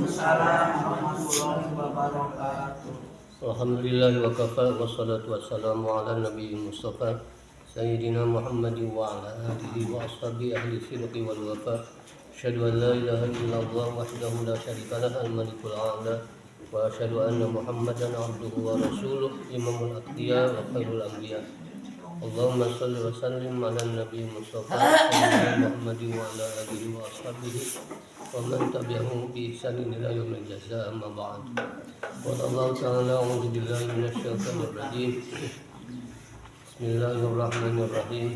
Waalaikumsalam warahmatullahi wabarakatuh. Alhamdulillah wa kafa wassalatu wassalamu ala nabiyyi mustafa Sayyidina Muhammadin wa ala alihi wa ashabihi ahli sidqi wal wafa. Asyhadu an la ilaha illallah wahdahu la syarika lah al-malikul a'la wa asyhadu anna Muhammadan abduhu wa rasuluh imamul atqiya wa khairul anbiya. Allahumma shalli wa sallim ala nabiyyi mustafa Sayyidina Muhammadin wa ala alihi wa ashabihi wa man tabi'ahum bi ihsanin ila yaumil jazaa amma ba'd. Wallahu ta'ala a'udzu billahi minasy syaithanir rajim. Bismillahirrahmanirrahim.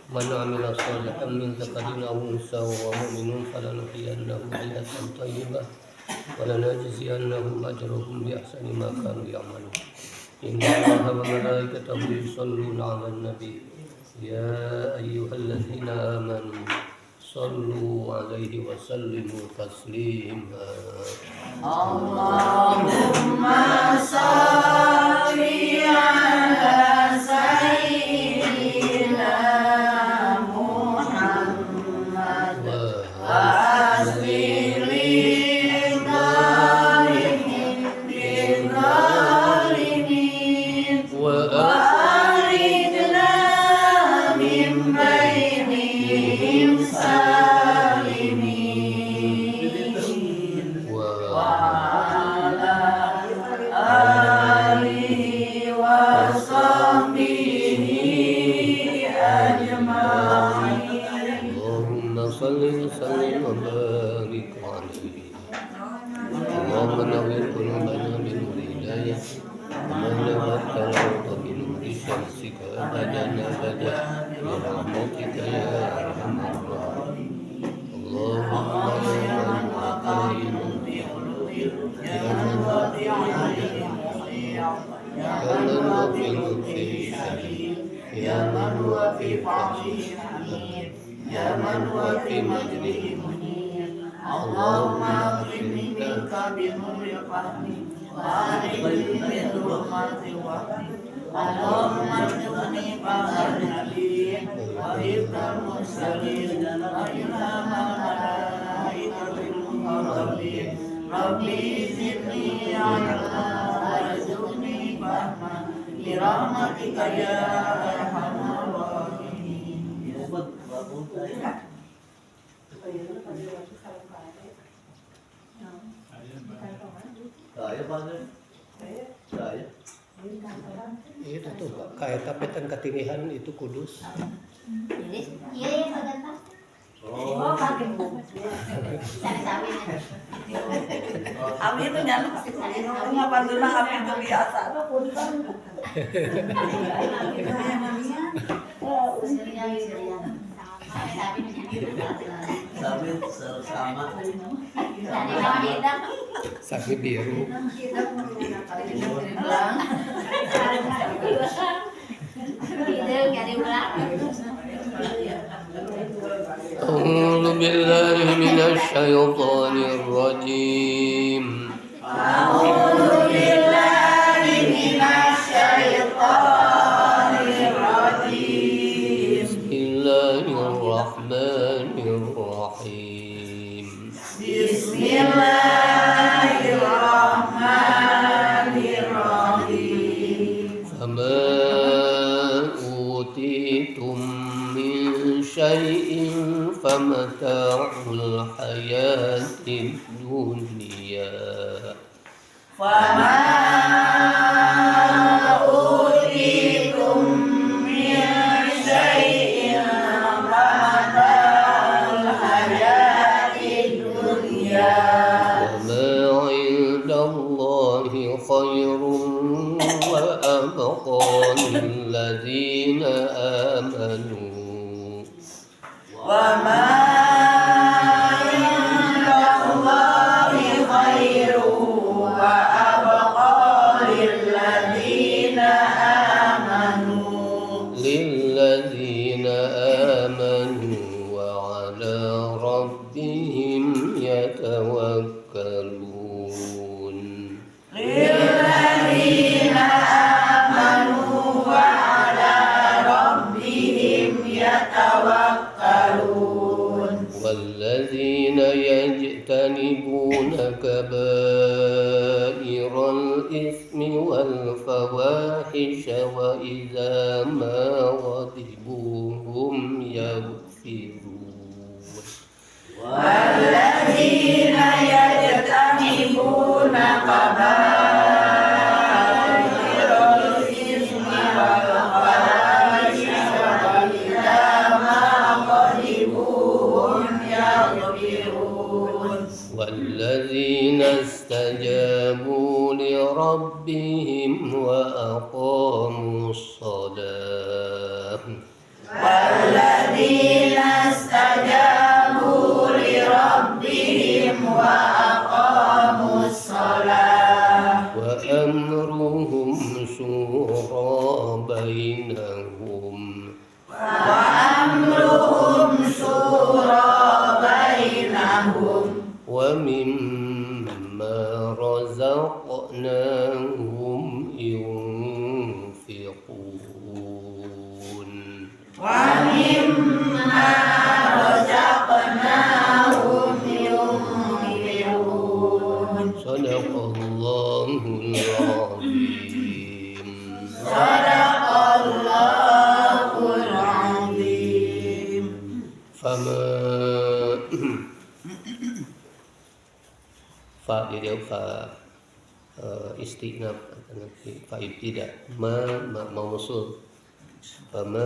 Man 'amila shalihan min dzakarin aw unsa wa mu'minun falanuhyiyannahu hayatan thayyibah wa lanajziyannahum ajrahum bi ahsani ma kanu ya'malun. Inna Allaha wa malaikatahu yusholluna 'alan nabi ya ayyuhalladzina amanu sallu 'alaihi wa sallimu taslima. Allahumma shalli ala sayyidina Muhammad wa aslirin zalimin wa aridna min bainihim salimin wa ala alihi wa sahbihi ajma'in. Allahumma salli wa sallim wa barik alaihi. Allahumma nawwir qulubana bi nuri hidayah wa malawatna bi nuri syamsika abadana abada bi rahmatika ya arhamar rahimin. Allahumma ya man huwa qayyumun ya man huwa fi kulli syai'in ya man huwa fi fahshihi hamid ya man huwa fi majlihi munir. Allahumma akhrimni minka bi nuri fahmi wa akhrimni min dhulumati wahmi. Allahumma arzuqni fahman nabiyyin wa hifdal mursalin wa ilhamal malaikatil muqarrabin. Rabbi zidni ilma warzuqni fahma bi rahmatika ya arhamar rahimin. Itu tuh kayak tapetan ketirihan itu kudus. Abi itu nyana, cuma panduna abi itu biasa. Sabi sama. Sapi biru. A'udzu billahi minasy syaithanir rajim. A'udzu billahi minasy syaithanir rajim. Bismillahirrahmanirrahim. Bismillahirrahmanirrahim. Fama utitum min syai'in famata'ul hayatid dunya. Fama utitum min syai'in famata'ul hayatid dunya. وما عند الله خير وأبقى للذين آمنوا وما عند الله خير وأبقى للذين آمنوا وعلى ربهم يتوكلون. للذين آمنوا وعلى ربهم يتوكلون. يتوكلون والذين يجتنبون كبائر الإثم والفواحش وإذا ما غضبوا هم يغفرون والذين يجتنبون كبائر الإثم والفواحش وإذا ما غضبوا هم يغفرون والذين استجابوا لربهم وأقاموا الصلاة والذين استجابوا لربهم وأقاموا الصلاة وأمرهم شورى بينهم وأمرهم شورى بينهم ومما رزقناهم ينفقون ومما رزقناهم ينفقون صدق الله العظيم صدق الله العظيم فما fa di dia fa istinaf nanti fa ibtida ma mausul fama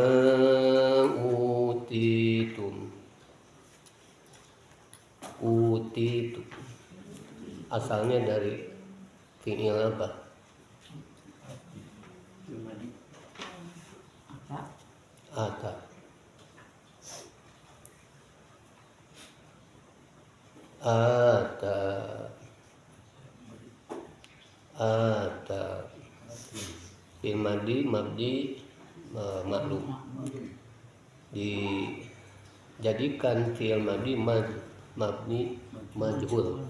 utitum asalnya dari fi'il apa? Ata. Fi'il madi mabdi maklum dijadikan fi'il madi mabni majhul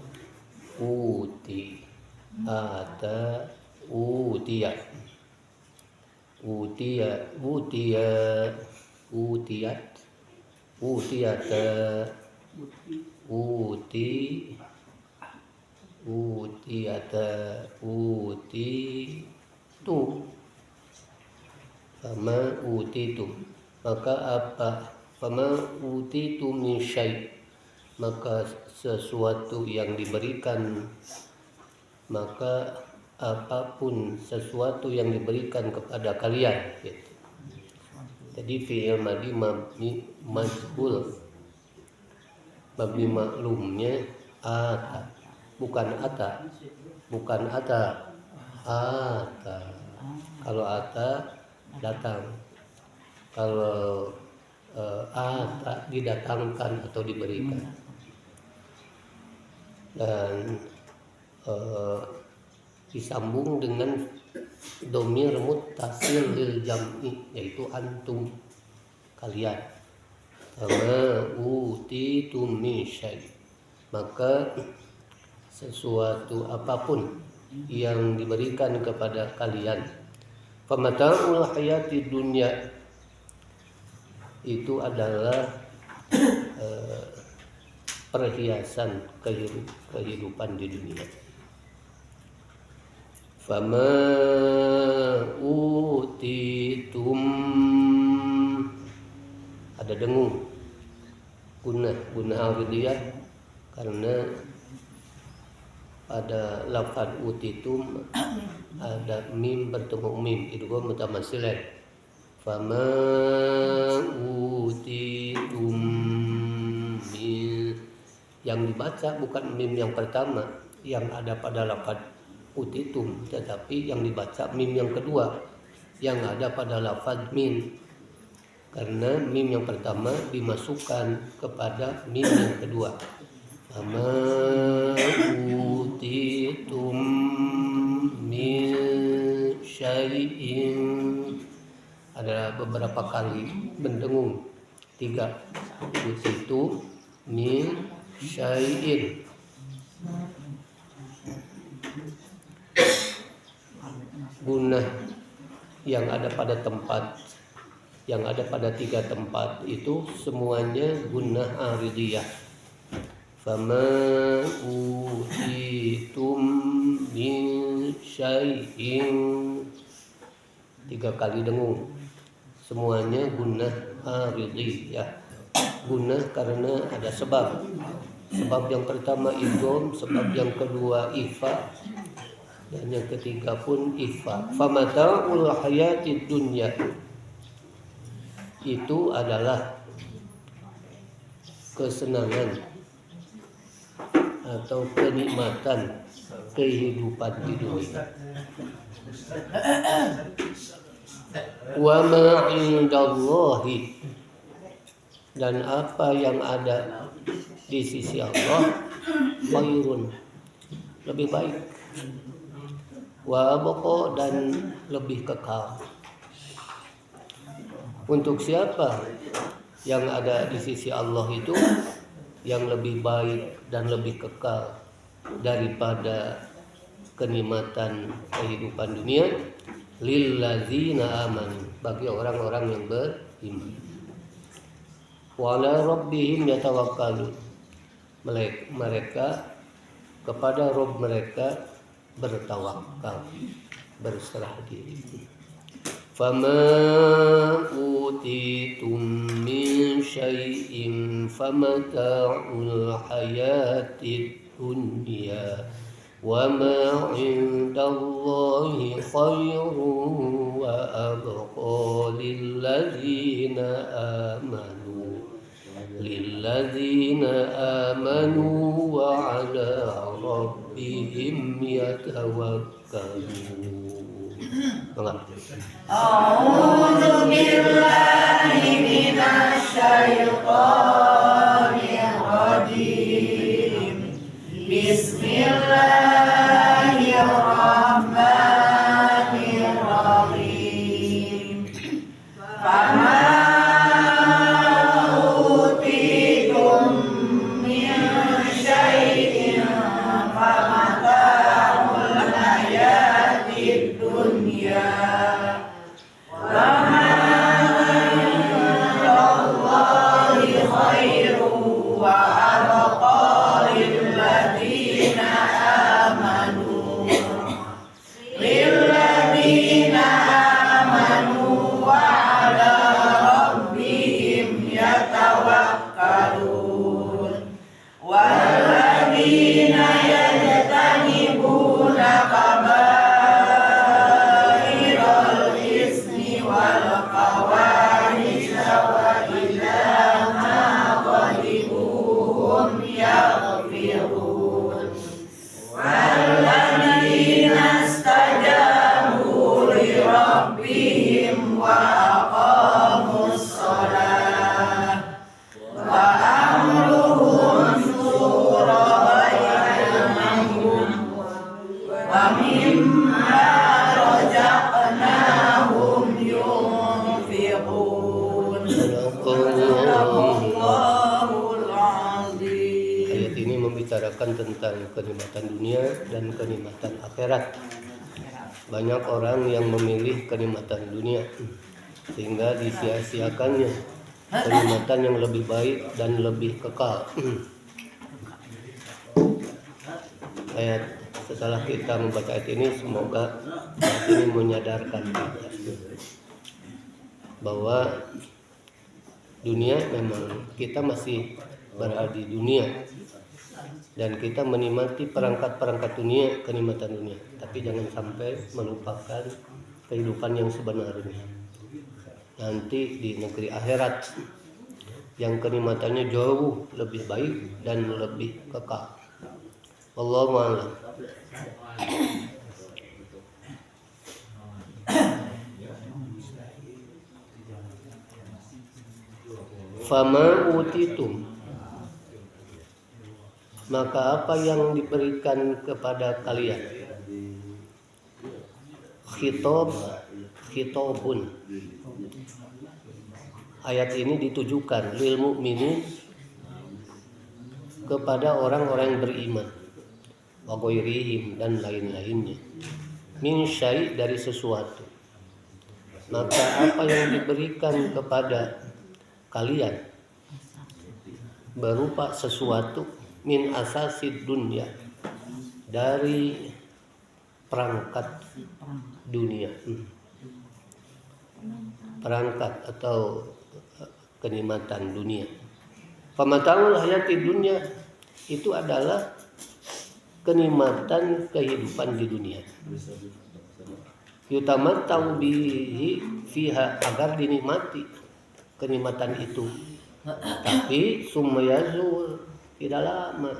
uti ata utiyat utiyata utitu fama utitum maka apa fama utitu min syai' maka sesuatu yang diberikan maka apapun sesuatu yang diberikan kepada kalian gitu. Jadi fi'il madi mabni majhul mabni maklumnya ata bukan ata kalau ata datang kalau ata didatangkan atau diberikan dan disambung dengan domir muttasil lil jam'i yaitu antum kalian kama utitum min syai' maka sesuatu apapun yang diberikan kepada kalian famata'ul hayati dunya itu adalah perhiasan kehidupan di dunia. Fama utitum ada dengung guna awidiyah karena pada lafaz utitum ada mim bertemu mim itu gua mutamatsilan. Fama utitum yang dibaca bukan mim yang pertama yang ada pada lafaz utitum, tetapi yang dibaca mim yang kedua yang ada pada lafaz min, karena mim yang pertama dimasukkan kepada mim yang kedua. Ama utitum min syai'in ada beberapa kali mendengung 3 utitum min syai'in guna yang ada pada tempat yang ada pada 3 tempat itu semuanya gunnah aridiyah. Fama utitum min syai'in, 3 kali dengung. Semuanya gunnah aridiyah. Gunnah karena ada sebab. Sebab yang pertama idgham, sebab yang kedua ikhfa, dan yang ketiga pun ikhfa. Famata'ul hayatid dunya, itu adalah kesenangan atau kenikmatan kehidupan di dunia. Wa ma indallahi, dan apa yang ada di sisi Allah, khairun, lebih baik, wa abqa, dan lebih kekal. Untuk siapa yang ada di sisi Allah itu yang lebih baik dan lebih kekal daripada kenikmatan kehidupan dunia? Lillazina amanu, bagi orang-orang yang beriman. Wa ala rabbihim yatawakkalun, mereka kepada Rabb mereka bertawakal, berserah diri. Fama utitum min syai'in famata'ul hayatid dunya wa ma 'indallahi khairun wa abqa lilladzina amanu wa 'ala rabbihim yatawakkalun. A'udzu billahi minasy syaithanir rajim. Bismillahirrahmanirrahim. Fama utitum min syai'in famata'ul hayatid dunya wa ma indallahi khairun wa abqa lilladzina amanu wa ala rabbihim yatawakkalun. Walladzina yajtanibuna kabairal ismi wal fawahisha wa idza ma ghadibuhum yaghfirun. Walladzina istajabu li rabbihim wa aqamus shalah wa amruhum syura bainahum wa mimma razaqnahum yunfiqun. Sadaqallahul azim. Ayat ini membicarakan tentang kenikmatan dunia dan kenikmatan akhirat. Banyak orang yang memilih kenikmatan dunia sehingga disia-siakannya kenikmatan yang lebih baik dan lebih kekal. Setelah kita membaca ayat ini, semoga ayat ini menyadarkan kita bahwa dunia memang kita masih berada di dunia dan kita menikmati perangkat-perangkat dunia, kenikmatan dunia, tapi jangan sampai melupakan kehidupan yang sebenarnya nanti di negeri akhirat yang kenikmatannya jauh lebih baik dan lebih kekal. Wallahu a'lam. Fama utitum, maka apa yang diberikan kepada kalian. Khitobun, ayat ini ditujukan lil mu'minin, kepada orang-orang yang beriman, wa ghairihim, dan lain-lainnya, min syai', dari sesuatu, maka apa yang diberikan kepada kalian berupa sesuatu min asasid dunia, dari perangkat dunia, perangkat atau kenikmatan dunia. Pamataul hayati dunia itu adalah kenikmatan kehidupan di dunia. Yutamattau bihi fiha, agar dinikmati kenikmatan itu. Tapi summa yazul, tidak lama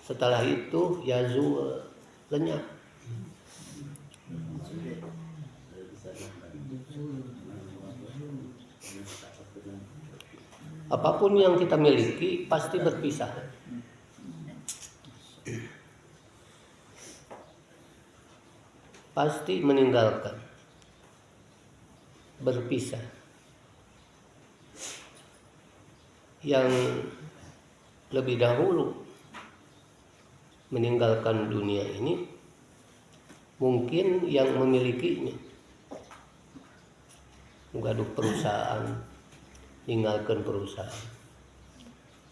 setelah itu yazul, lenyap. Apapun yang kita miliki pasti berpisah. Pasti meninggalkan, berpisah. Yang lebih dahulu meninggalkan dunia ini mungkin yang memilikinya, menggaduh perusahaan, tinggalkan perusahaan,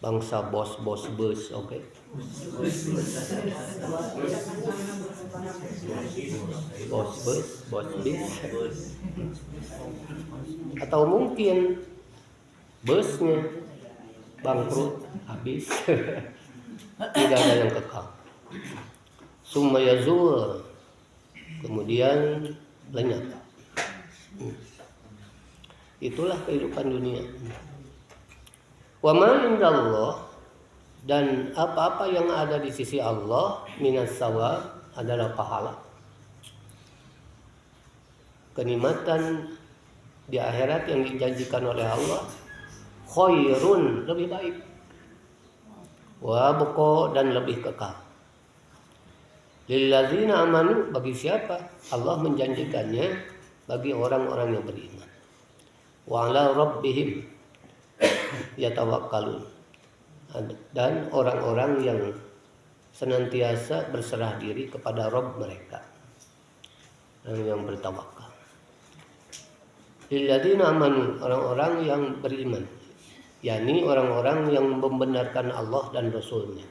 bangsa bos bus, oke? Bos bis, atau mungkin busnya bangkrut, habis, tidak ada yang kekal. Summa yazul, kemudian lenyap. Itulah kehidupan dunia. Wa ma indallah, dan apa-apa yang ada di sisi Allah minas sawab, adalah pahala. Kenikmatan di akhirat yang dijanjikan oleh Allah khairun, lebih baik, wa abqa, dan lebih kekal. Lilladzina amanu, bagi siapa Allah menjanjikannya? Bagi orang-orang yang beriman. Wa ala rabbihim yatawakkalun, dan orang-orang yang senantiasa berserah diri kepada Rabb mereka dan yang bertawakal. Lilladzina amanu, orang-orang yang beriman, yakni orang-orang yang membenarkan Allah dan Rasulnya,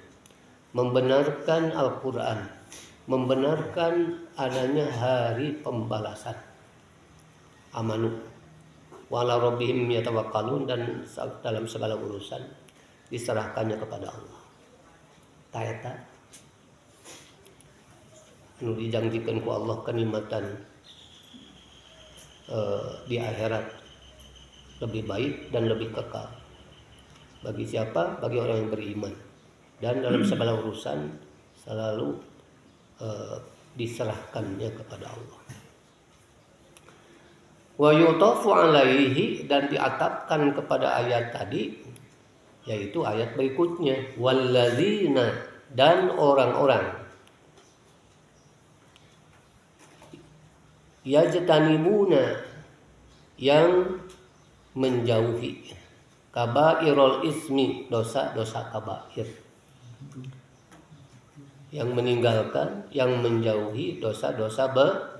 membenarkan Al-Quran, membenarkan adanya hari pembalasan. Amanu wa ala rabbihim yatawakkalun, dan dalam segala urusan diserahkannya kepada Allah. Taeta nu dijanjikan ku Allah kenikmatan di akhirat lebih baik dan lebih kekal. Bagi siapa? Bagi orang yang beriman, dan dalam segala urusan selalu diserahkannya kepada Allah. Wa yutafu alaihi, dan diatapkan kepada ayat tadi, yaitu ayat berikutnya, walladzina, dan orang-orang yajtanibuna, yang menjauhi kabairul ismi, dosa-dosa kabair, yang meninggalkan, yang menjauhi dosa-dosa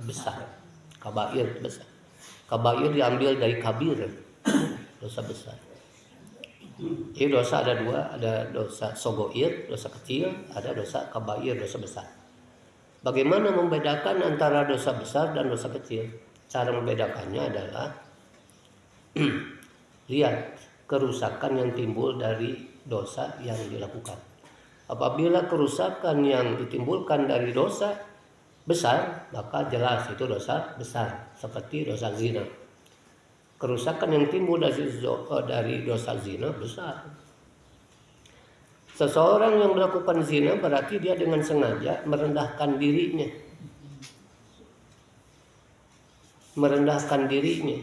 besar, kabair besar. Kabair diambil dari kabir, dosa besar. Jadi dosa ada dua, ada dosa sogoir, dosa kecil, ada dosa kabair, dosa besar. Bagaimana membedakan antara dosa besar dan dosa kecil? Cara membedakannya adalah lihat kerusakan yang timbul dari dosa yang dilakukan. Apabila kerusakan yang ditimbulkan dari dosa besar, maka jelas itu dosa besar, seperti dosa zina. Kerusakan yang timbul dari dosa zina besar. Seseorang yang melakukan zina berarti dia dengan sengaja merendahkan dirinya. Merendahkan dirinya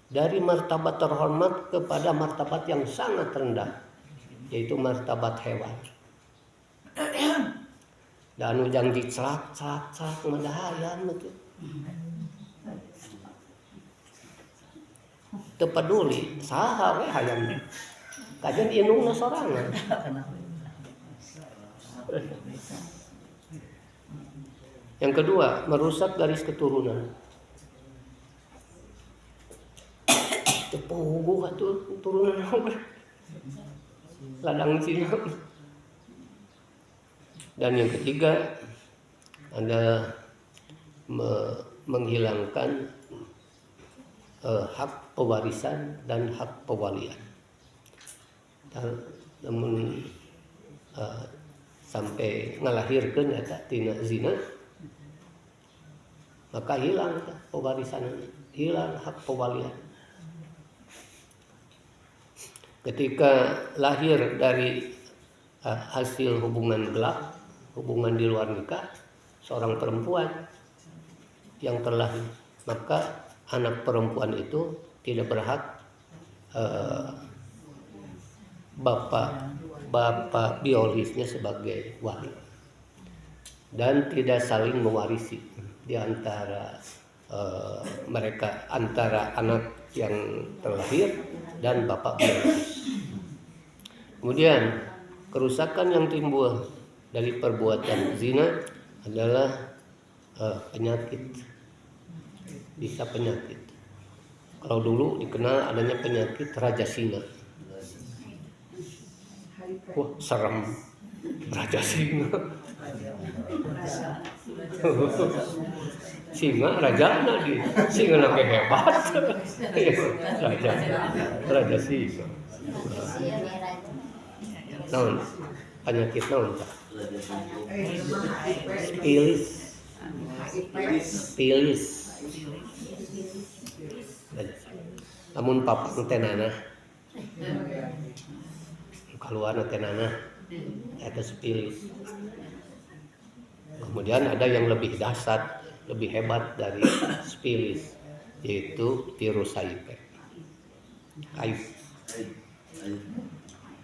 dari martabat terhormat kepada martabat yang sangat rendah, yaitu martabat hewan. Dan ujang diclak ngedahayan itu. Teu peduli saha we hayang. Kajian inungna sorangan. Yang kedua, merusak garis keturunan. Tepugu atuh turunan ladang Cina. Dan yang ketiga adalah menghilangkan hak pewarisan dan hak pewalian. Namun sampai ngalahirkeun eta tina zina, maka hilang pewarisan, hilang hak pewalian. Ketika lahir dari hasil hubungan gelap, hubungan di luar nikah, seorang perempuan yang terlahir, maka anak perempuan itu tidak berhak bapak biologisnya sebagai wali, dan tidak saling mewarisi di antara mereka, antara anak yang terlahir dan bapak biologis. Kemudian kerusakan yang timbul dari perbuatan zina adalah penyakit, bisa penyakit. Kalau dulu dikenal adanya penyakit raja singa. Wah, serem, raja singa. Singa rajana di singa nake hebat. Raja singa. Naon penyakit naon Pak? Pilis. Lamun papang teh nanah, keluar teh nanah, eta spilis. Kemudian ada yang lebih dahsyat, lebih hebat dari spilis, yaitu virus HIV.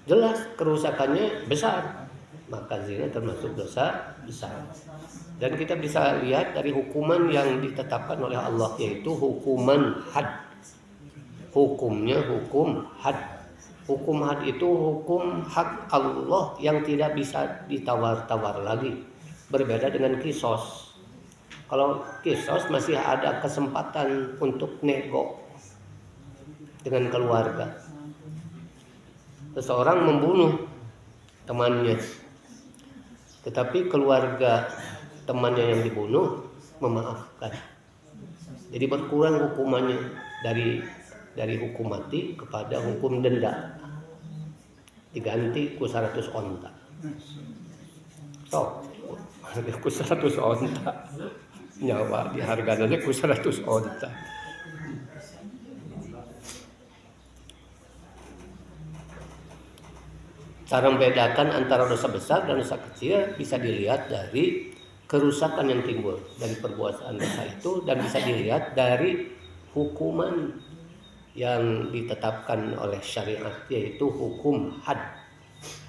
Jelas kerusakannya besar, maka zina termasuk dosa besar. Dan kita bisa lihat dari hukuman yang ditetapkan oleh Allah, yaitu hukuman had. Hukumnya hukum had. Hukum had itu hukum hak Allah yang tidak bisa ditawar-tawar lagi. Berbeda dengan kisos. Kalau kisos masih ada kesempatan untuk nego dengan keluarga. Seseorang membunuh temannya, tetapi keluarga temannya yang dibunuh memaafkan. Jadi berkurang hukumannya dari hukum mati kepada hukum denda, diganti ku 100 onta. So, ku 100 onta, nyawa diharganya ku 100 onta. Cara membedakan antara dosa besar dan dosa kecil bisa dilihat dari kerusakan yang timbul dari perbuatan dosa itu, dan bisa dilihat dari hukuman yang ditetapkan oleh syariat, yaitu hukum had,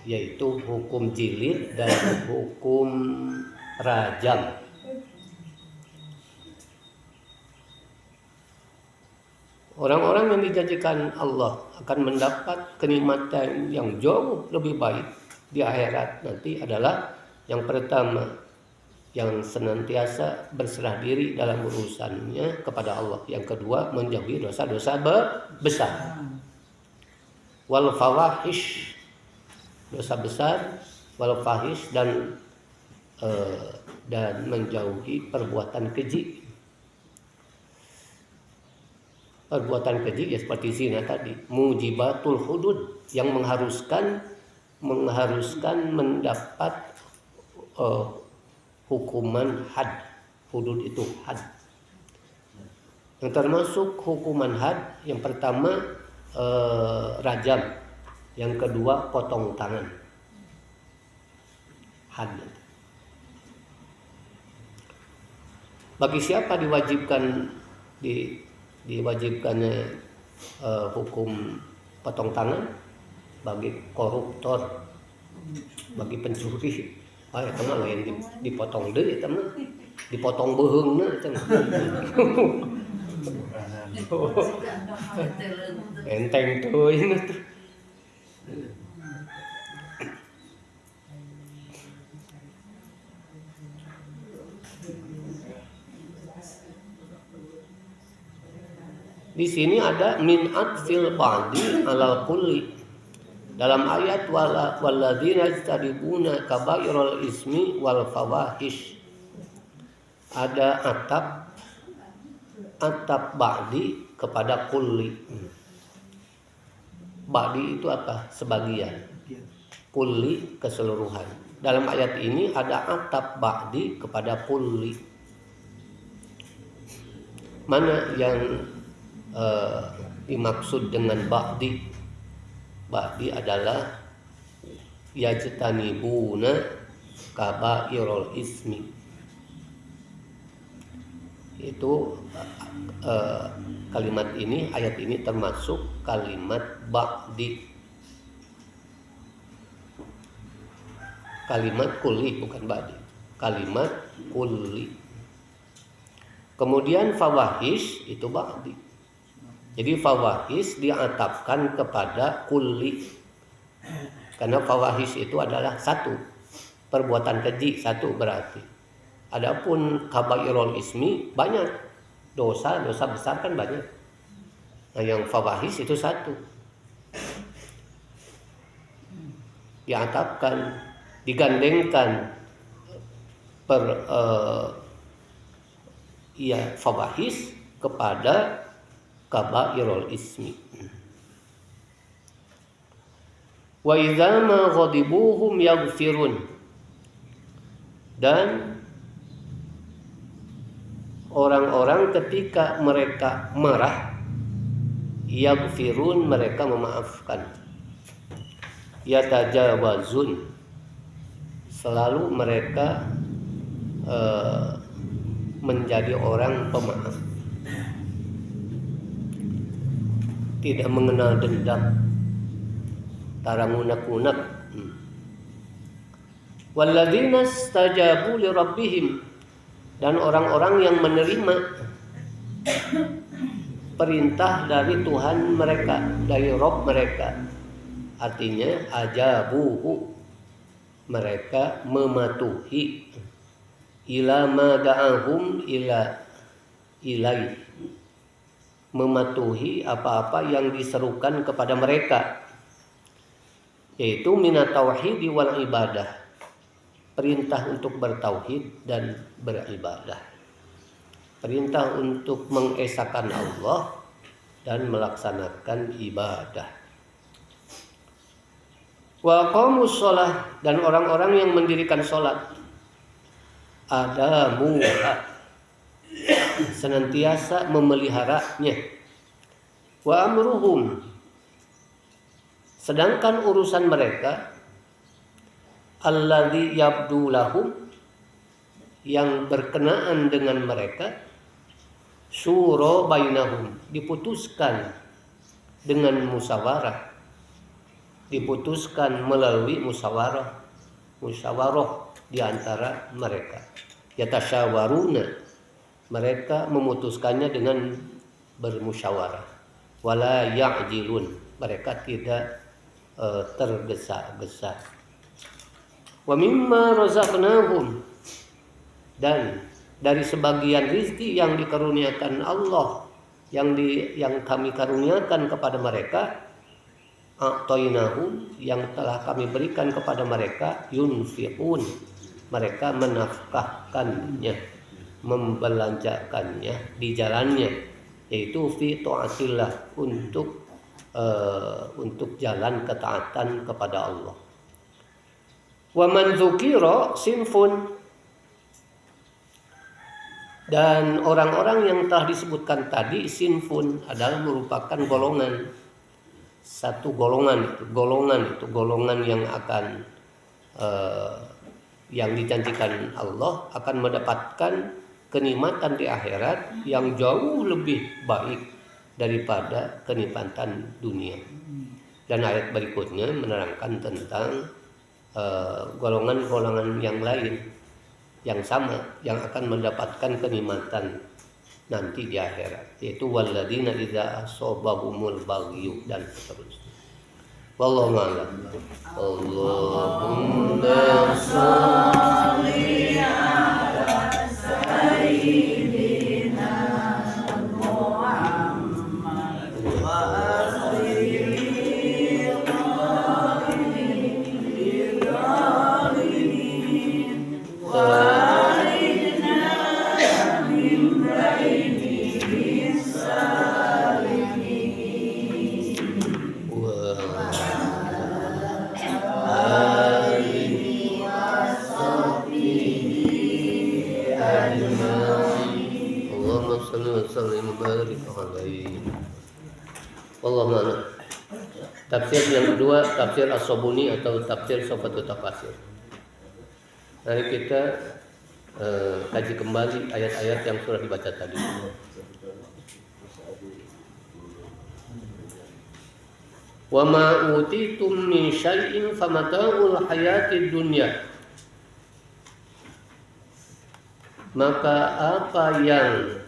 yaitu hukum jilid dan hukum rajam. Orang-orang yang dijanjikan Allah akan mendapat kenikmatan yang jauh lebih baik di akhirat nanti adalah yang pertama, yang senantiasa berserah diri dalam urusannya kepada Allah. Yang kedua, menjauhi dosa-dosa besar. Wal fawahish, dosa besar, wal fahish, dan menjauhi perbuatan keji. Perbuatan keji ya seperti zina tadi, mujibatul hudud, yang mengharuskan mendapat hukuman had. Hudud itu had. Yang termasuk hukuman had, yang pertama rajam, yang kedua potong tangan. Had. Bagi siapa diwajibkannya hukum potong tangan? Bagi koruptor, bagi pencuri. Eta mah lain dipotong deui, eta mah dipotong beuheungna eta mah. Enteng teuing atuh. Di sini ada min atfil ba'di alal kulli. Dalam ayat walladzina yajtanibuna kabairal ismi wal fawahish. Ada atap ba'di kepada kulli. Ba'di itu apa? Sebagian. Kulli keseluruhan. Dalam ayat ini ada atap ba'di kepada kulli. Mana yang dimaksud dengan ba'di? Ba'di adalah yajtanibuna kabairal ismi. Itu kalimat ini, ayat ini termasuk kalimat ba'di. Kalimat kulli, bukan ba'di. Kalimat kulli. Kemudian fawahish itu ba'di. Jadi fawahish diatapkan kepada kulli. Karena fawahish itu adalah satu. Perbuatan keji satu berarti. Adapun kabairul ismi banyak. Dosa besar kan banyak. Nah yang fawahish itu satu. Diatapkan, digandengkan fawahish kepada kabairul ismi. Wa idza ma ghadibuhum yaghfirun. Dan orang-orang ketika mereka marah, yaghfirun, mereka memaafkan. Yatajawazun, selalu mereka menjadi orang pemaaf. Tidak mengenal dendam, taramunak-unak. Walladzina stajabu li rabbihim, dan orang-orang yang menerima perintah dari Tuhan mereka, dari Rabb mereka. Artinya ajabuhu, mereka mematuhi ila ma da'ahum ilai, mematuhi apa-apa yang diserukan kepada mereka, yaitu minat tauhid wal ibadah, perintah untuk bertauhid dan beribadah, perintah untuk mengesahkan Allah dan melaksanakan ibadah. Wa qamus shalah, dan orang-orang yang mendirikan salat, ada senantiasa memeliharanya. Wa amruhum, sedangkan urusan mereka, alladzi yabdu lahum, yang berkenaan dengan mereka, syura bainahum, diputuskan dengan musyawarah, diputuskan melalui musyawarah di antara mereka. Yatasyawaruna, mereka memutuskannya dengan bermusyawarah. Wala ya'jilun, mereka tidak tergesa-gesa. Wa mimma razaqnahum, dan dari sebagian rizki yang dikaruniakan Allah, yang kami karuniakan kepada mereka, a'tainahum, yang telah kami berikan kepada mereka, yunfiqun, mereka menafkahkannya, membelanjakannya di jalannya, yaitu fi ta'atillah, untuk jalan ketaatan kepada Allah. Wa man dzukira sinfun, dan orang-orang yang telah disebutkan tadi, sinfun adalah merupakan golongan, satu golongan yang akan yang dijanjikan Allah akan mendapatkan kenikmatan di akhirat yang jauh lebih baik daripada kenikmatan dunia. Dan ayat berikutnya menerangkan tentang golongan-golongan yang lain yang sama, yang akan mendapatkan kenikmatan nanti di akhirat, yaitu walladzina idza asabahumul baghyu, dan seterusnya. Wallahu a'lam. Allahumma shalli ala sayyidina Muhammad alaih. Wallahu a'lam. Tafsir yang kedua, tafsir As-Sabuni atau tafsir Sofatut Tafasir. Mari kita kaji kembali ayat-ayat yang sudah dibaca tadi. Wa ma utitum min syai'in famata'ul hayatid dunya. Maka apa yang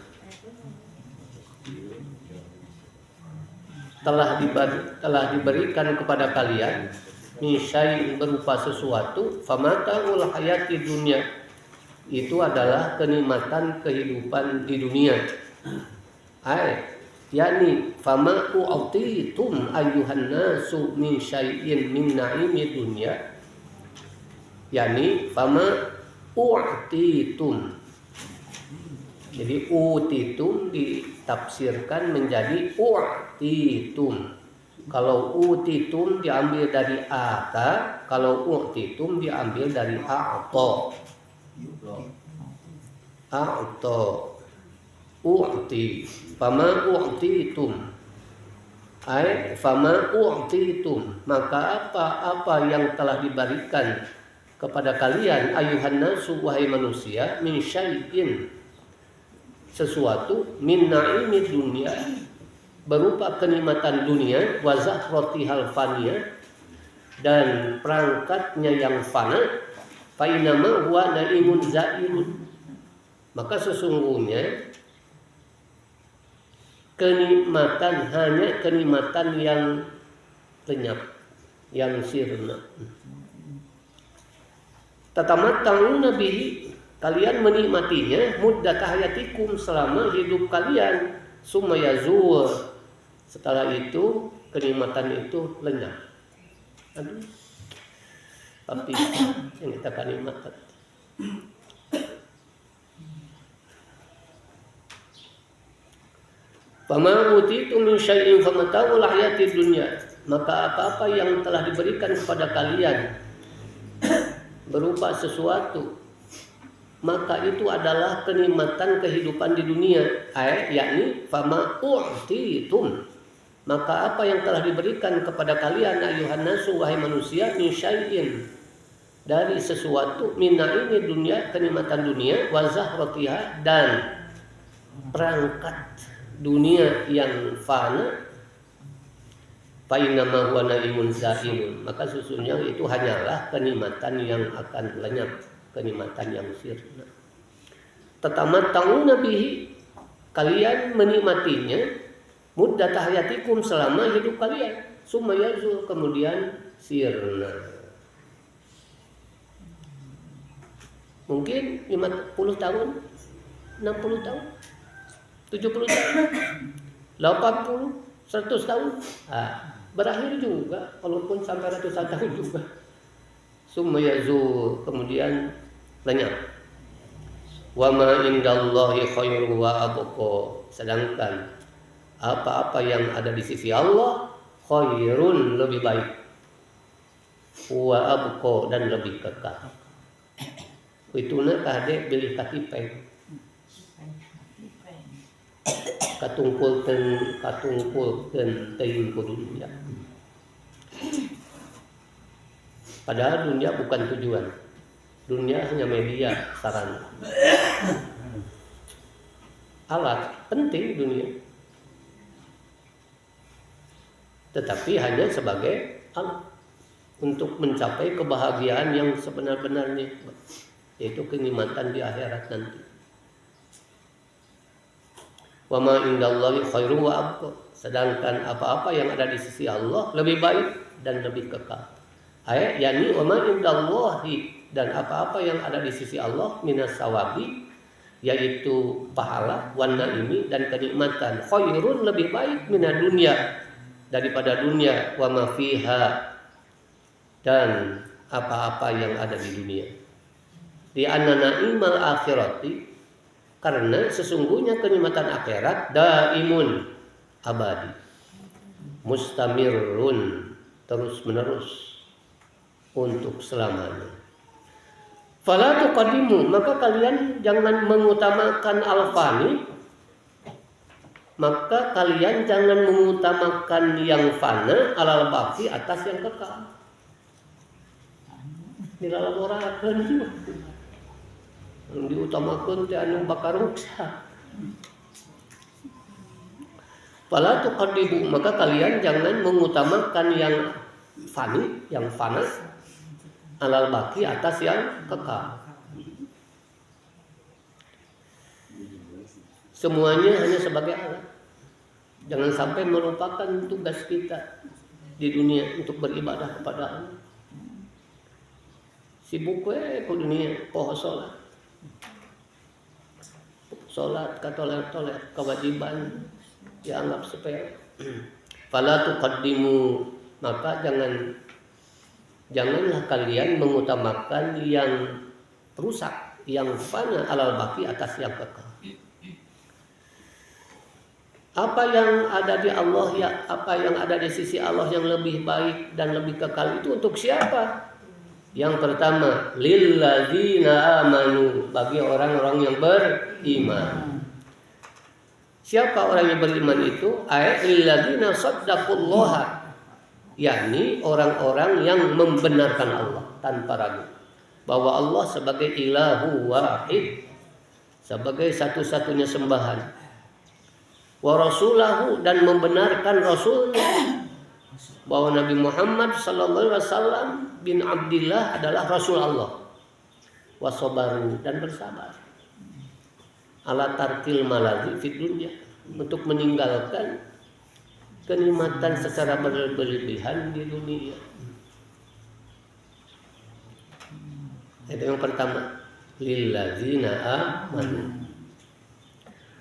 telah diberikan kepada kalian min syai'in berupa sesuatu, famata'ul hayatid dunya, itu adalah kenikmatan kehidupan di dunia. Yani fama u'titum ayyuhan nasu min syai'in min na'imi dunya, yani fama u'titum. Jadi utitum ditafsirkan menjadi u'titum. Kalau utitum diambil dari ata, kalau u'titum diambil dari a'ta. A'ta u'ti, fama u'titum, fama u'titum, maka apa yang telah diberikan kepada kalian ayuhan nasu wahai manusia, min syai'in, sesuatu, min na'imi dunia, berupa kenikmatan dunia, wa zahratihal faniyah, dan perangkatnya yang fana, fa inama huwa na'imun za'ilun, maka sesungguhnya kenikmatan hanya kenikmatan yang lenyap, yang sirna. Tatamatta'una bihi, kalian menikmatinya, muddat hayatikum, selama hidup kalian, summa yazul, setelah itu kenikmatan itu lenyap. Aduh, tapi yang kita kenikmatan. Fama utitum min syai'in famata'ul hayatid dunya, maka apa-apa yang telah diberikan kepada kalian berupa sesuatu, maka itu adalah kenikmatan kehidupan di dunia. Yakni fama utitum, maka apa yang telah diberikan kepada kalian ayuhan nasu wahai manusia, min syai'in, dari sesuatu, min na'imi dunya, kenikmatan dunia, wa zahratiha, dan perangkat dunia yang fana, fa innama huwa na'imun za'ilun, maka sesungguhnya itu hanyalah kenikmatan yang akan lenyap, kenikmatan yang sirna. Tatamatta'una bihi, kalian menikmatinya, muddat hayatikum, selama hidup kalian, summa yazul, kemudian sirna. Mungkin 50 tahun, 60 tahun, 70 tahun, 80, 100 tahun, berakhir juga, walaupun sampai ratusan tahun juga. Summa yazul, kemudian lenyap. Wa ma indallahi khairu wa abqa, sedangkan apa-apa yang ada di sisi Allah khairun, lebih baik, wa abqa, dan lebih kekal. Ituna kade bilih katipeng, katungkulkeun teuing ku dunia. Padahal dunia bukan tujuan. Dunia hanya media, sarana. Alat penting dunia, tetapi hanya sebagai alat untuk mencapai kebahagiaan yang sebenar-benarnya, yaitu kenikmatan di akhirat nanti. Wa ma indallahi khairu wa abqa, sedangkan apa-apa yang ada di sisi Allah lebih baik dan lebih kekal. Yani wa ma indallahi, dan apa-apa yang ada di sisi Allah, minas sawabi, yaitu pahala, wan naimi, dan kenikmatan, khairun, lebih baik, minad dunya, daripada dunia, wa ma fiha, dan apa-apa yang ada di dunia. Di anna na'imal akhirati, karena sesungguhnya kenikmatan akhirat daimun, abadi, mustamirun, terus menerus, untuk selamanya. Fala tuqaddimu, maka kalian jangan mengutamakan al-fani maka kalian jangan mengutamakan yang fana alal baqi atas yang kekal. Dilalaborakeun juga. Yang diutamakeun teh anu bakal rusak. Fala tuqaddimu, maka kalian jangan mengutamakan yang fani, yang fana alal baqi atas yang kekal. Semuanya hanya sebagai alat. Jangan sampai melupakan tugas kita di dunia untuk beribadah kepada Allah. Sibuk we ku dunia poho salat katoler-toler kewajiban dianggap sepele. Fala tuqaddimu, maka janganlah kalian mengutamakan yang rusak, yang fana alal baqi atas yang kekal. Apa yang ada di Allah apa yang ada di sisi Allah yang lebih baik dan lebih kekal itu untuk siapa? Yang pertama, lilladzina amanu, bagi orang-orang yang beriman. Siapa orang yang beriman itu? Ay lilladzina saddaqullaha, yakni orang-orang yang membenarkan Allah tanpa ragu bahwa Allah sebagai ilahu wahid, sebagai satu-satunya sembahan. Wa rasulahu, dan membenarkan rasulnya bahwa Nabi Muhammad sallallahu alaihi wasallam bin Abdillah adalah rasul Allah. Wa sabaru, dan bersabar ala tarkil maladhi fid dunya, untuk meninggalkan kenikmatan secara berlebihan di dunia. Itu yang pertama, lilladzina amanu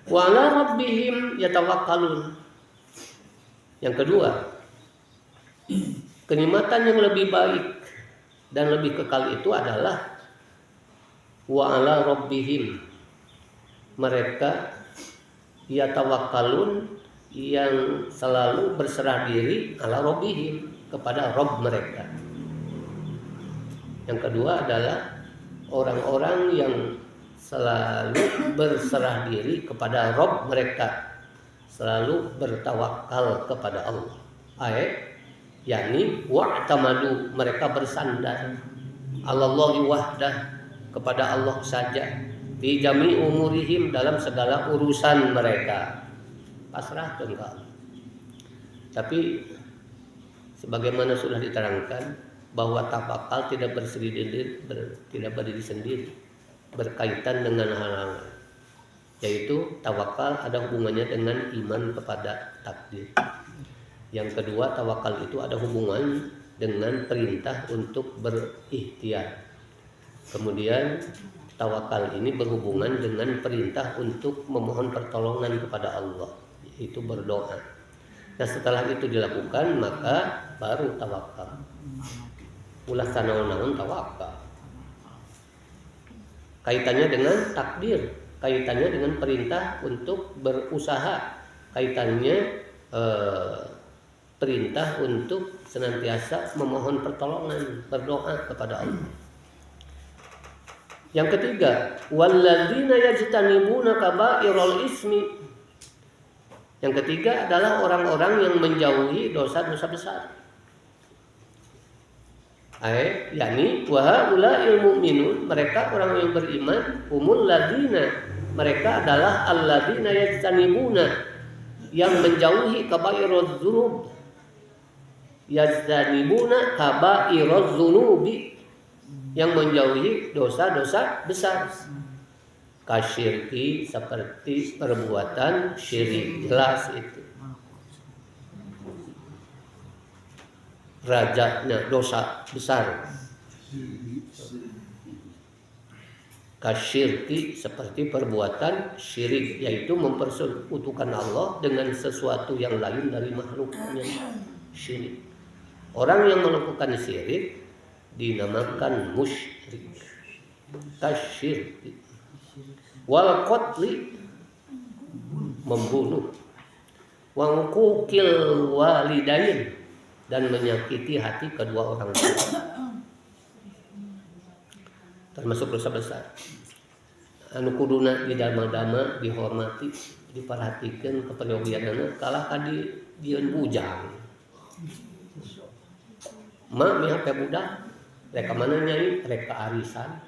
wa ala rabbihim yatawakkalun. Yang kedua, kenikmatan yang lebih baik dan lebih kekal itu adalah wa ala rabbihim, mereka yatawakkalun, yang selalu berserah diri ala rabbihim, kepada Rabb mereka. Yang kedua adalah orang-orang yang selalu berserah diri kepada Rabb mereka, selalu bertawakal kepada Allah. yakni wa'tamadu, mereka bersandar Allahi wahdah, kepada Allah saja, fi jami umurihim, dalam segala urusan mereka, pasrahkan ke Allah. Tapi sebagaimana sudah diterangkan bahwa tawakal tidak tidak berdiri sendiri, berkaitan dengan hal-hal, yaitu tawakal ada hubungannya dengan iman kepada takdir. Yang kedua, tawakal itu ada hubungan dengan perintah untuk berikhtiar. Kemudian tawakal ini berhubungan dengan perintah untuk memohon pertolongan kepada Allah, yaitu berdoa. Nah, setelah itu dilakukan, maka baru tawakal. Ulah sanaon-naon tawakal. Kaitannya dengan takdir, kaitannya dengan perintah untuk berusaha, kaitannya perintah untuk senantiasa memohon pertolongan, berdoa kepada Allah. Yang ketiga, walladzina yajtanibuna kaba'iral ismi. Yang ketiga adalah orang-orang yang menjauhi dosa-dosa besar. Yakni wa haula'il mu'minun, mereka orang yang beriman, humul ladzina, mereka adalah alladzina yajtanibuna, yang menjauhi kaba'iraz dzunub. Yajtanibuna kaba'iraz dzunubi, yang menjauhi dosa-dosa besar. Kasyirki, seperti perbuatan syirik, jelas itu rajanya dosa besar. Kasyirki, seperti perbuatan syirik, yaitu mempersekutukan Allah dengan sesuatu yang lain dari makhluknya, syirik. Orang yang melakukan syirik dinamakan musyrik. Kasyirki. Wal qatli, membunuh. Wa uquqil walidain, dan menyakiti hati kedua orang tua, termasuk dosa besar. Anu kuduna didama-dama, dihormati, diperhatikan kepribadianna kalah kadi dieun bujang. Mak mihak teh budak reka mana nyai reka arisan.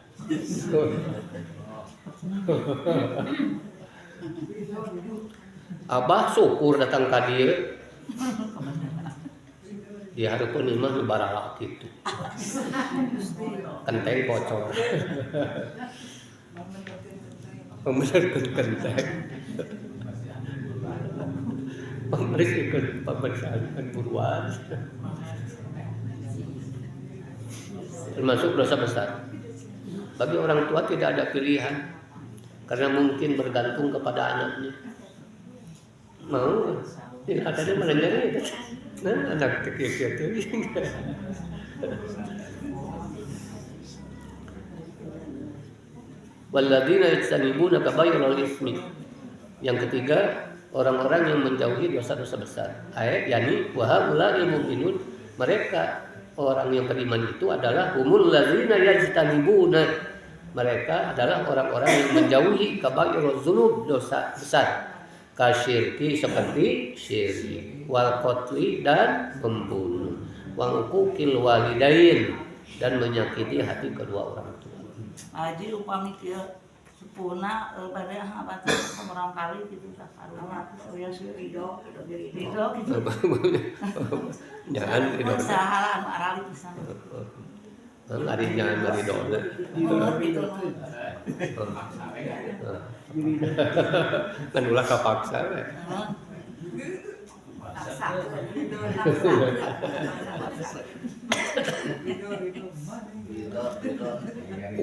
Abah syukur datang ka dieu. Di hareupeun imah nu barala kitu. Kenteng bocor. Pemeriksakan kenteng. Pemeriksaan buruan. Termasuk dosa besar. Bagi orang tua tidak ada pilihan karena mungkin bergantung kepada anaknya. Mau tidak ada melenjari itu. Nah, anak kecil itu. Walladzina yajtanibuna kaba'iral itsmi. Yang ketiga, orang-orang yang menjauhi dosa-dosa besar. Yani wa haula'il mu'minun, mereka orang yang beriman itu adalah humul ladzina yajtanibuna. Mereka adalah orang-orang yang menjauhi kaba'iruz dzunub, dosa besar. Kasyirki seperti syirik, wal qatli dan membunuh, wa uquqil walidain dan menyakiti hati kedua orang tua. Aji upami kieu sepuna bade apa teh sabarang kali gitu tah karuna ya ridho gitu. Jangan ridho. Sahala anu arali pisan. Ari jangan ridho. Gitu. Kan ulah kapaksa we.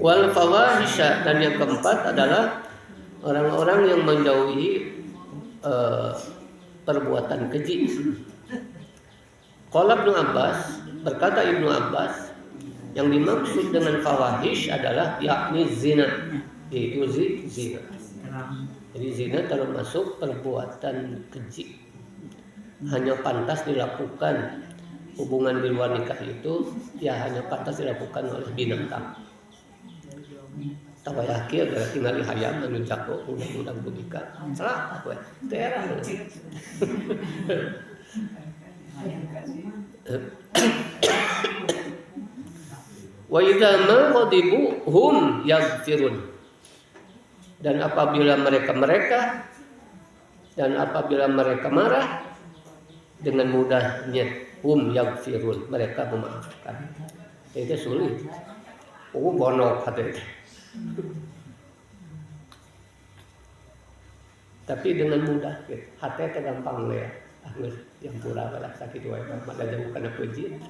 Wal fawahisha, dan yang keempat adalah orang-orang yang menjauhi perbuatan keji. Qala Ibnu Abbas, berkata Ibnu Abbas, yang dimaksud dengan fawahish adalah yakni zina, yaitu zina. Jadi zina termasuk perbuatan keji. Hanya pantas dilakukan hubungan di luar nikah itu ya hanya pantas dilakukan oleh binatang. Tawayaki adalah tinggal hayam anu jago undang-undang punika. Salah apa? Terang. Wa idza ma ghadibu hum yaghfirun. Dan apabila mereka marah dengan mudahnya yaghfirun, mereka memaafkan. Itu sulit. Bonok hati. Tapi dengan mudah, hati itu gampang ya. Yang pura pada sakit wae maka jauh kana puji.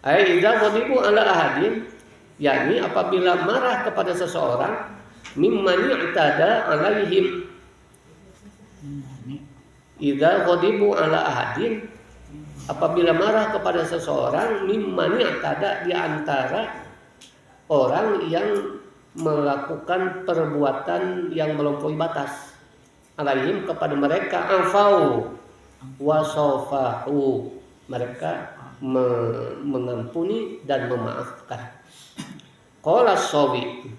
Ai idza ghadibu ala ahadin, yakni apabila marah kepada seseorang, mimman i'tada alaihim. Idza ghadibu ala ahadin, apabila marah kepada seseorang, mimman i'tada, di antara orang yang melakukan perbuatan yang melampaui batas, alaihim kepada mereka, afau wasofahu, mereka mengampuni dan memaafkan. Qala as-Sawi,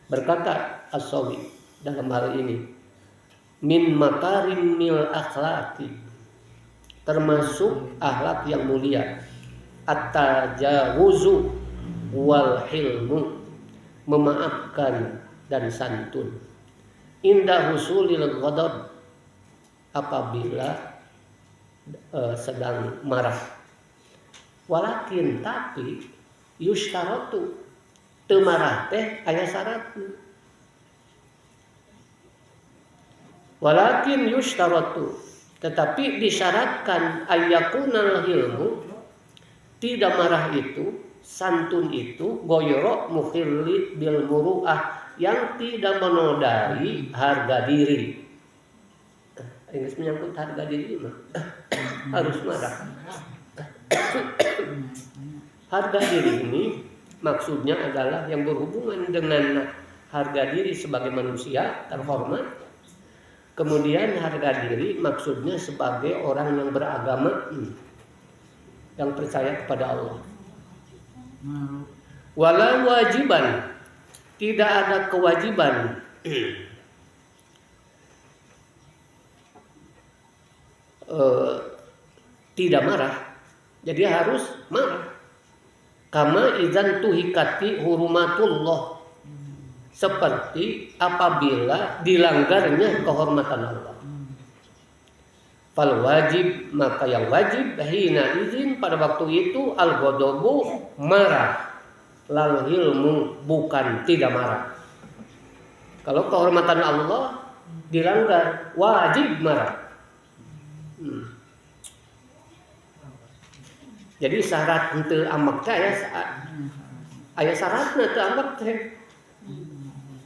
berkata as-Sawi dalam hal ini, min makarimil akhlaqi, termasuk akhlak yang mulia, at-tajawuzu wal hilmu, memaafkan dan santun, indah husulil ghadab, apabila sedang marah. Walakin tapi yushtaratu, teu marah teh aya syaratna. Walakin yushtaratu, tetapi disyaratkan ayyakunal hilmu, tidak marah itu, santun itu, goyoro mukhilli bil muru'ah, yang tidak menodai harga diri. Ini menyangkut harga diri mah harus marah. Harga diri ini maksudnya adalah yang berhubungan dengan harga diri sebagai manusia terhormat. Kemudian harga diri maksudnya sebagai orang yang beragama, yang percaya kepada Allah. Wala wajiban, tidak ada kewajiban tidak marah, jadi harus marah. Kama idzan tuhikati hurumatullah, seperti apabila dilanggarnya kehormatan Allah. Fal wajib, maka yang wajib hina izin pada waktu itu al-ghadabu, marah, lal hilmu, bukan tidak marah. Kalau kehormatan Allah dilanggar, wajib marah. Jadi syarat henteu ambek teh aya syaratna teu ambek teh.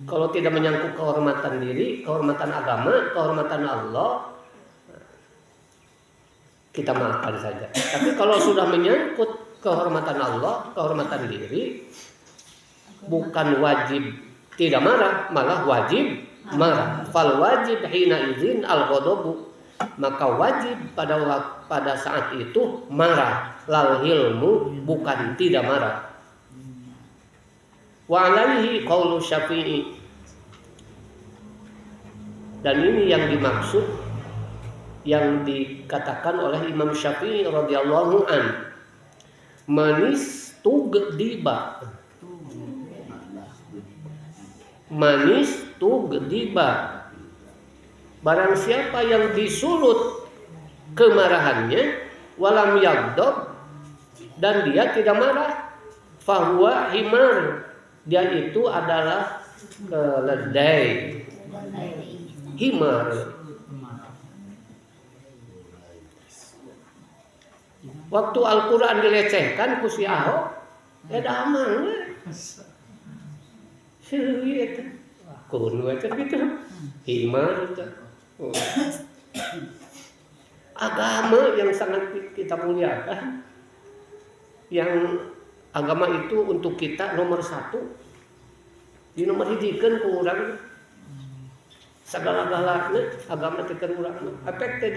Kalau tidak menyangkut kehormatan diri, kehormatan agama, kehormatan Allah, kita maafkan saja. Tapi kalau sudah menyangkut kehormatan Allah, kehormatan diri, bukan wajib tidak marah, malah wajib marah. Fal wajib hina izin al-ghadabu, maka wajib pada saat itu marah. Lal hilmu, bukan tidak marah. Wa alaihi qaulu Syafi'i, dan ini yang dimaksud, yang dikatakan oleh Imam Syafi'i radhiyallahu an, manis tugdiba, barang siapa yang disulut kemarahannya, walam yaghdab, dan dia tidak marah, fahuwa himar, dia itu adalah keledai, himar. Waktu Al-Quran dilecehkan ku si Ahok, damang seuit kuno eta gitu, himar itu. Agama yang sangat kita muliakan, yang agama itu untuk kita nomor satu, di nomor hijikeun ku urang sagala-galana agama teh urang efek teh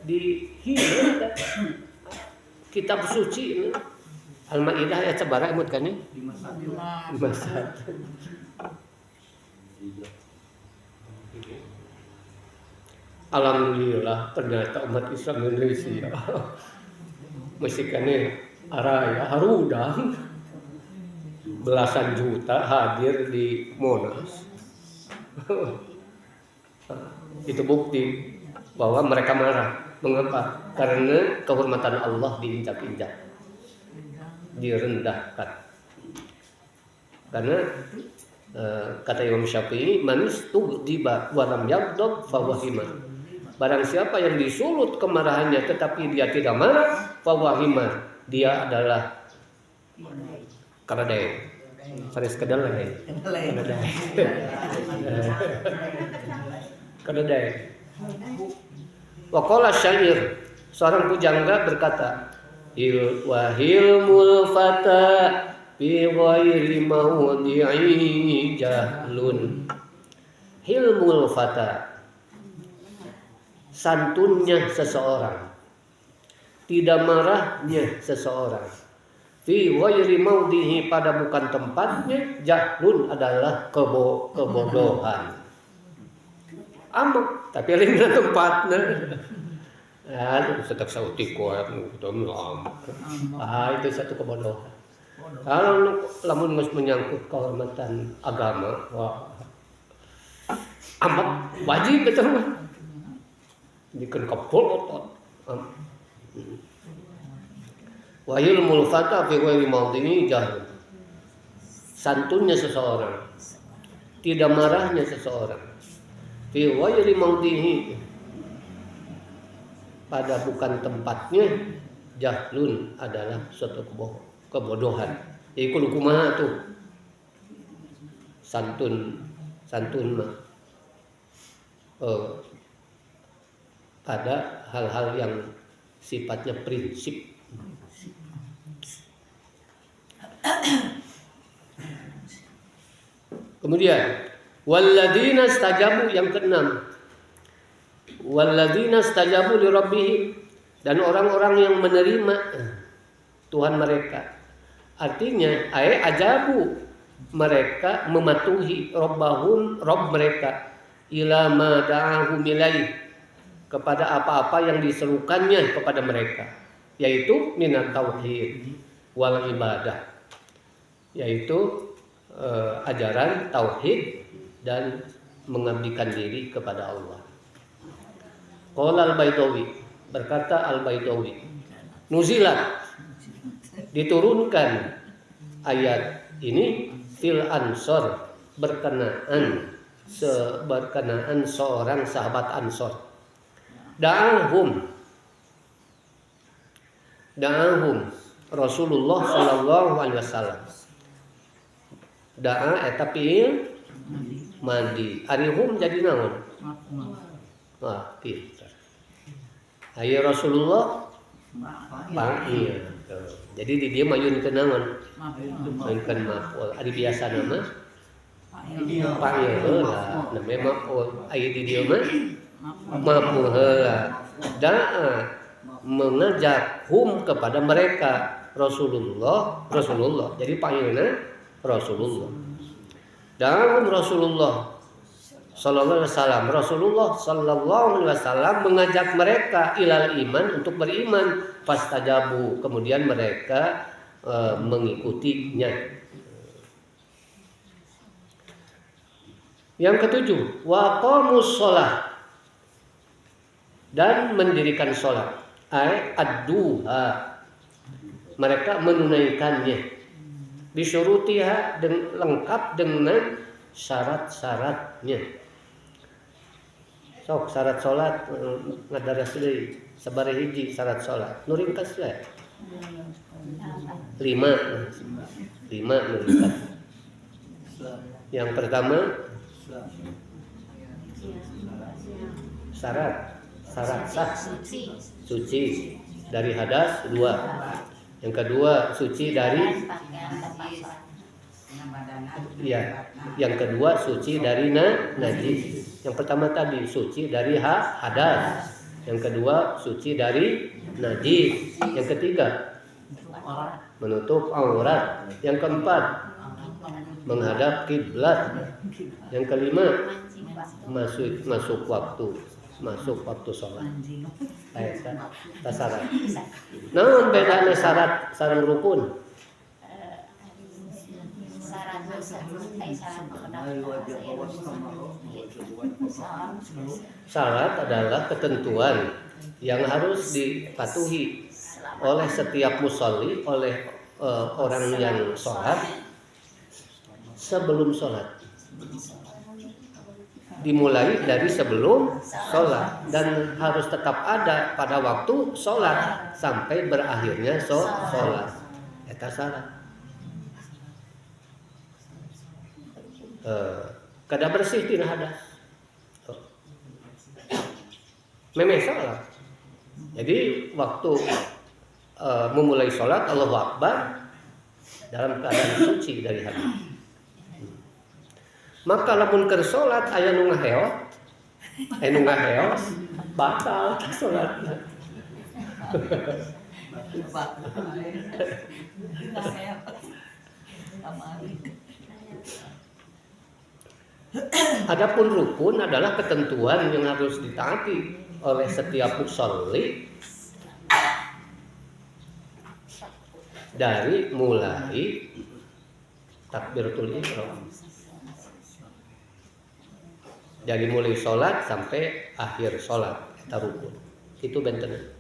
di hieup kitab suci Al-Maidah ayat sabaraha emut kan 51. Alhamdulillah ternyata umat Islam Indonesia mesikannya araya harudang belasan juta hadir di Monas. Itu bukti bahwa mereka marah. Mengapa? Karena kehormatan Allah diinjak-injak, direndahkan. Karena kata Imam Syafi'i, manis tugdiba wa lam yaghdab fahuwa himar. Barang siapa yang disulut kemarahannya tetapi dia tidak marah, fahuwa himar, dia adalah keledai. Sanes kedelai. Keledai. Wa qala syair, seorang pujangga berkata, hilmul fata fi ghairi mawdi'i jahlun. Hilmul fata, santunnya seseorang, tidak marahnya seseorang, fi ghairi mawdihi, pada bukan tempatnya, jahlun adalah kebodohan. Ambek tapi lain tempatnya. Setak sauti kuat itu satu kebodohan. Kalau lamun geus menyangkut kehormatan agama, wah ambek wajib betul mah. Dikeun kapol otot. Wa ilmul fata fi ghairi mawdi'i jahl. Santunnya seseorang, tidak marahnya seseorang, fi ghairi mawdihi, pada bukan tempatnya, jahlun adalah suatu kebodohan. Jadi kudu kumaha tuh? Santun mah pada hal-hal yang sifatnya prinsip. Kemudian walladzina stajabu, yang keenam, walladzina stajabu li rabbihim, dan orang-orang yang menerima Tuhan mereka. Artinya ajabu, mereka mematuhi rabbahum, rabb mereka, ila ma da'ahum ilaih, kepada apa-apa yang diserukannya kepada mereka, yaitu minat tauhid wal ibadah, yaitu ajaran tauhid dan mengabdikan diri kepada Allah. Qala al-Baitawi, berkata al-Baitawi, nuzilat, diturunkan ayat ini fil ansor, berkenaan seorang sahabat Ansor. Da'ahum Rasulullah sallallahu alaihi wasallam. Da'a eta fiil madi. Arihum jadi naon? Wah, pintar. Aya Rasulullah panggil. Jadi di dia mayunkeun naon? Mayunkeun maf'ul. Ari biasa nama panggil heula. Namanya maf'ul. Aya di dia mah maf'ul heula. Da'a mengajak hum kepada mereka Rasulullah. Jadi panggilnya Rasulullah. Dan Rasulullah sallallahu alaihi wasallam, Rasulullah sallallahu alaihi wasallam mengajak mereka ilal iman, untuk beriman. Fastajabu, kemudian mereka mengikutinya. Yang ketujuh, waqamus shalah, dan mendirikan sholat. Ad-duha, mereka menunaikannya. Bisyurutiha, lengkap dengan syarat-syaratnya. Sok syarat sholat ngadaras deui sabari hiji syarat sholat. Nu ringkas we. 5 ringkas. Yang pertama syarat sah suci dari hadas 2. Yang kedua suci dari yang kedua suci dari najis. Yang pertama tadi suci dari hadas. Yang kedua suci dari najis. Yang ketiga menutup aurat. Yang keempat menghadap kiblat. Yang kelima masuk waktu sholat. Tak syarat. Naon bedana syarat sareng rukun? Syarat adalah ketentuan yang harus dipatuhi oleh setiap musolli, oleh orang yang sholat sebelum sholat. Dimulai dari sebelum sholat dan harus tetap ada pada waktu sholat sampai berakhirnya sholat. Eta syarat. Kada bersih tina hadas. Memang sholat. Jadi waktu memulai sholat Allahu Akbar dalam keadaan suci dari hadas. Maka lamun keur sholat aya nu ngaheos, batal sholatna. Adapun rukun adalah ketentuan yang harus ditaati oleh setiap musolli dari mulai takbiratul ihram, dari mulai sholat sampai akhir sholat, eta rukun. Itu bentenna.